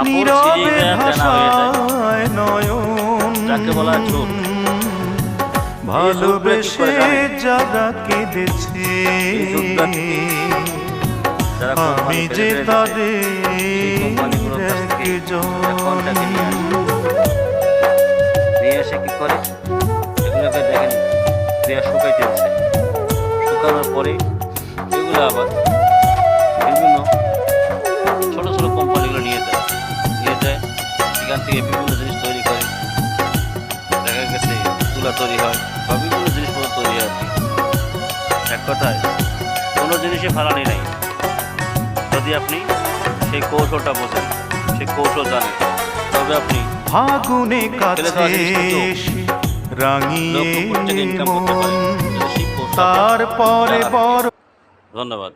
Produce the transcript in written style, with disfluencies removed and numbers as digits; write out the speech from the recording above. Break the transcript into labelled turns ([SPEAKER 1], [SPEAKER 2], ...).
[SPEAKER 1] কাপড় ছিঁড়ে গিয়ে তেনা হয়ে যায়, যাকে বলা হয় ঝোল।
[SPEAKER 2] ভালোবেসে যারা কেঁদেছে আমি যে তাদের একজন।
[SPEAKER 1] নিয়ে এসে কি করে, এগুলোকে দেখেন দেয়া শুকাইতে দিচ্ছে। শুকানোর পরে এগুলো আবার বিভিন্ন ছোট ছোট কোম্পানিগুলো নিয়ে যায়, এখান থেকে বিভিন্ন জিনিস তৈরি করে। দেখা গেছে তুলা তৈরি হয় বা বিভিন্ন জিনিসপত্র তৈরি হয়। এক কথায় কোনো জিনিসে ফালানি নাই, যদি আপনি সেই কৌশলটা বোঝেন, সেই কৌশল জানেন, তবে আপনি
[SPEAKER 2] ফাগুনে কাছে রাঙিয়ে মন, তারপরে বড়।
[SPEAKER 1] ধন্যবাদ।